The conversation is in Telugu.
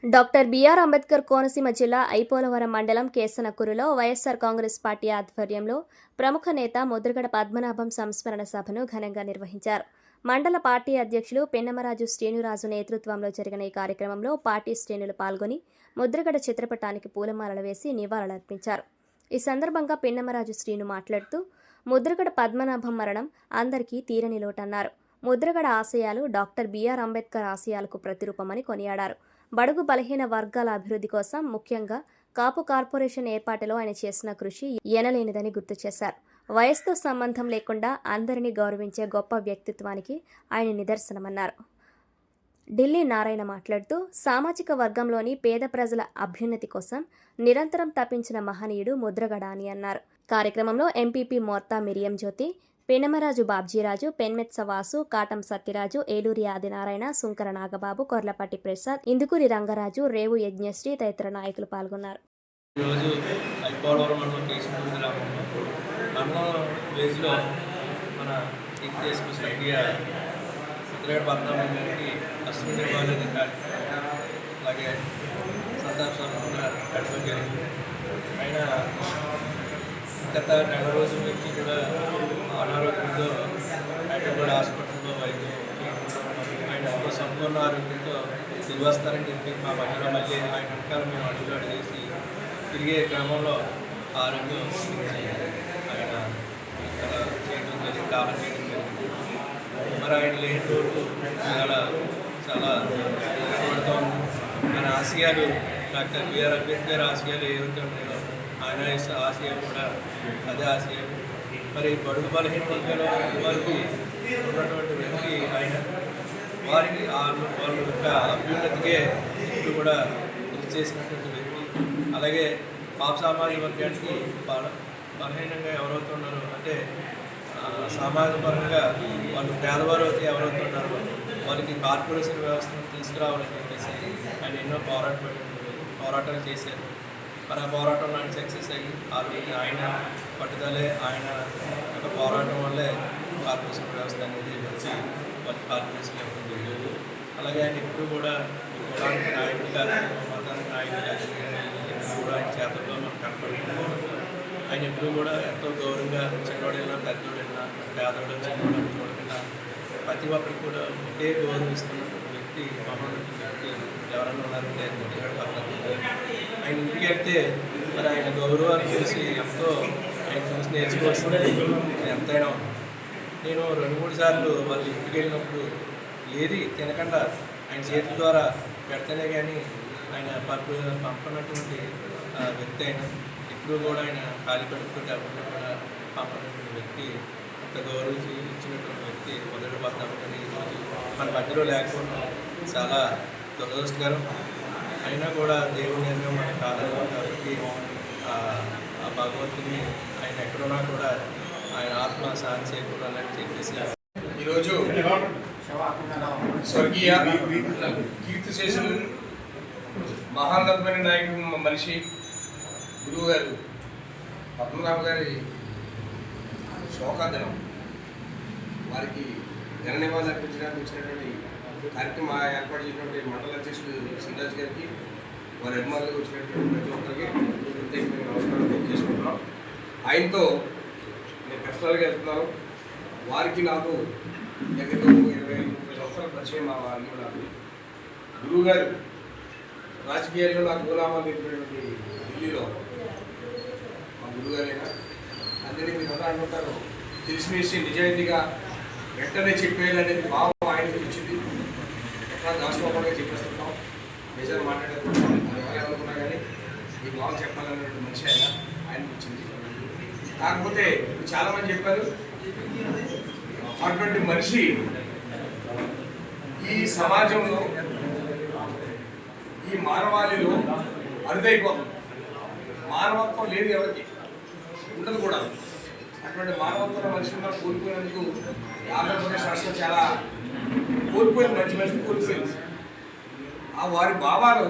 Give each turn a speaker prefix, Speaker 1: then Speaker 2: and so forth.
Speaker 1: డాక్టర్ బిఆర్ అంబేద్కర్ కోనసీమ జిల్లా ఐపోలవరం మండలం కేసనకూరులో వైఎస్సార్ కాంగ్రెస్ పార్టీ ఆధ్వర్యంలో ప్రముఖ నేత ముద్రగడ పద్మనాభం సంస్మరణ సభను ఘనంగా నిర్వహించారు. మండల పార్టీ అధ్యక్షులు పెన్నమరాజు శ్రీనురాజు నేతృత్వంలో జరిగిన ఈ కార్యక్రమంలో పార్టీ శ్రేణులు పాల్గొని ముద్రగడ చిత్రపటానికి పూలమాలలు వేసి నివాళులర్పించారు. ఈ సందర్భంగా పెన్నమరాజు శ్రీను మాట్లాడుతూ ముద్రగడ పద్మనాభం మరణం అందరికీ తీరని లోటన్నారు. ముద్రగడ ఆశయాలు డాక్టర్ బిఆర్ అంబేద్కర్ ఆశయాలకు ప్రతిరూపమని కొనియాడారు. బడుగు బలహీన వర్గాల అభివృద్ధి కోసం ముఖ్యంగా కాపు కార్పొరేషన్ ఏర్పాటులో ఆయన చేసిన కృషి ఎనలేనిదని గుర్తు చేశారు. వయసుతో సంబంధం లేకుండా అందరినీ గౌరవించే గొప్ప వ్యక్తిత్వానికి ఆయన నిదర్శనమన్నారు. ఢిల్లీ నారాయణ మాట్లాడుతూ సామాజిక వర్గంలోని పేద ప్రజల అభ్యున్నతి కోసం నిరంతరం తప్పించిన మహనీయుడు ముద్రగడ అని అన్నారు. కార్యక్రమంలో ఎంపీపీ మోర్తా మిరియం జ్యోతి, పెనమరాజు బాబ్జీరాజు, పెన్మెత్స వాసు, కాటం సత్యరాజు, ఏలూరి ఆదినారాయణ, సుంకర నాగబాబు, కొర్లపాటి ప్రసాద్, ఇందుకూరి రంగరాజు, రేవు యజ్ఞశ్రీ తదితర నాయకులు పాల్గొన్నారు.
Speaker 2: గత నెల రోజుల నుంచి కూడా అనారోగ్యంతో హైదరాబాద్ హాస్పిటల్లో వైద్యం ఆయన ఎంతో సంపూర్ణ ఆరోగ్యంతో తిరిగి వస్తారని చెప్పి మా మధ్యలో మళ్ళీ ఆయన వెనకాల మేము అడుగులు అడిగేసి తిరిగే క్రమంలో ఆరోగ్యం ఆయన చేయడం జరిగింది, కాలం చేయడం జరిగింది. మరి ఆయన లేని రోజు చాలా పడుతూ ఉంది. ఆయన ఆశయాలు డాక్టర్ బిఆర్ అంబేద్కర్ ఆశయాలు ఏవైతే ఉన్నాయో ఆయన ఆశయాలు కూడా అదే ఆశయాలు. మరి బడుగు బలహీన వర్గాల వారికి ఉన్నటువంటి వ్యక్తి ఆయన వారికి వాళ్ళ యొక్క అభ్యున్నతికే ఇప్పుడు కూడా కృషి చేసినటువంటి వ్యక్తి. అలాగే పాప సామాజిక వర్గానికి బలహీనంగా ఎవరవుతున్నారో అంటే సామాజిక పరంగా వాళ్ళు పేదవారు అయితే ఎవరవుతున్నారో వాళ్ళకి కార్పొరేషన్ వ్యవస్థను తీసుకురావాలని చెప్పేసి ఆయన ఎన్నో పోరాటాలు చేశారు. మరి ఆ పోరాటంలో ఆయన సక్సెస్ అయ్యి ఆ రోజు ఆయన పట్టుదలే ఆయన యొక్క పోరాటం వల్లే కార్పొరేషన్ వ్యవస్థ అనేది వచ్చి వాళ్ళకి కార్పొరేషన్ ఇవ్వడం జరిగింది. అలాగే ఆయన ఇప్పుడు కూడా కులానికి నాయకుడు కాదు, మతానికి నాయకుడు కాదు, ఎప్పుడు కూడా ఆయన చేతుల్లో మనకు కనపడుతుంది. ఆయన ఎప్పుడు కూడా ఎంతో గౌరవంగా చిన్నవాడైనా పెద్దోడైనా పేదోడు చిన్నవాడు చూడకుండా ప్రతి ఒక్కరికి కూడా ఒకే గౌరవిస్తున్నటువంటి వ్యక్తి, మహోన్నత వ్యక్తి ఎవరైనా ఉన్నారంటే ముద్రగడ పద్మనాభం. ఆయన ఇంటికి వెళ్తే మరి ఆయన గౌరవాన్ని చూసి ఎంతో ఆయన చూసి నేర్చుకోవాల్సింది ఎంతైనా ఉంది. నేను 2-3 సార్లు వాళ్ళ ఇంటికి వెళ్ళినప్పుడు ఏది తినకుండా ఆయన చేతుల ద్వారా పెడితేనే కానీ ఆయన పంపనటువంటి వ్యక్తి అయినా ఇప్పుడు కూడా ఆయన ఖాళీ పెట్టుకుంటే అప్పుడు కూడా పంపనటువంటి వ్యక్తి, అంత గౌరవించి ఇచ్చినటువంటి వ్యక్తి ముద్రగడ పద్మనాభం. ఈరోజు మన మధ్యలో లేకపోవడం చాలా దురదృష్టకరం. అయినా కూడా దేవుని నిర్ణయం మన కాలంలో కాబట్టి ఆ భగవంతుని ఆయన ఎక్కడున్నా కూడా ఆయన ఆత్మ శాంతి చేకూరాలని చెప్పేసి ఈరోజు స్వర్గీయ కీర్తిశేషులు మహాన్నతమైన నాయకుడు మనిషి గురువు గారు పద్మనాభ గారి శోకాదినం వారికి ఘన నివాళులు అర్పించడానికి వచ్చినటువంటి కార్యక్రమం ఏర్పాటు చేసినటువంటి మండల అధ్యక్షుడు శ్రీరాజ్ గారికి, వారి అభిమానులకు వచ్చినటువంటి ప్రతి ఒక్కరికి ప్రత్యేకమైన నమస్కారం తెలియజేసుకుంటున్నాం. ఆయనతో నేను పర్సనల్గా వెళ్తున్నాను. వారికి నాకు దగ్గర 20-30 సంవత్సరాల పరిచయం. మా వారికి నాకు గురువు గారు రాజకీయాల్లో నాకు గులామాలు నేర్పినటువంటి ఢిల్లీలో మా గురువుగారైనా అందరినీ మీరు ఎలా అనుకుంటారు తెలిసిన విషయం నిజాయితీగా వెంటనే చెప్పేయాలనేది భావం ఆయనకి ఇచ్చింది. ఎట్లా దాచుకోకుండా చెప్పేస్తున్నాం, నిజాలు మాట్లాడేస్తున్నాం. అది ఎవరేమనుకున్నా కానీ ఈ భావం చెప్పాలనేటువంటి మనిషి ఆయనకి వచ్చింది. కాకపోతే చాలామంది చెప్పారు అటువంటి మనిషి ఈ సమాజంలో ఈ మానవాళిలో అరుదైపోతుంది. మానవత్వం లేదు, ఎవరికి ఉండదు కూడా. అటువంటి మానవత్వం మనిషిని కోల్పోయినందుకు ఆంధ్రప్రదేశ్ రాష్ట్రం చాలా కోల్పోయింది, మంచి కోల్పోయింది. ఆ వారి భావాలు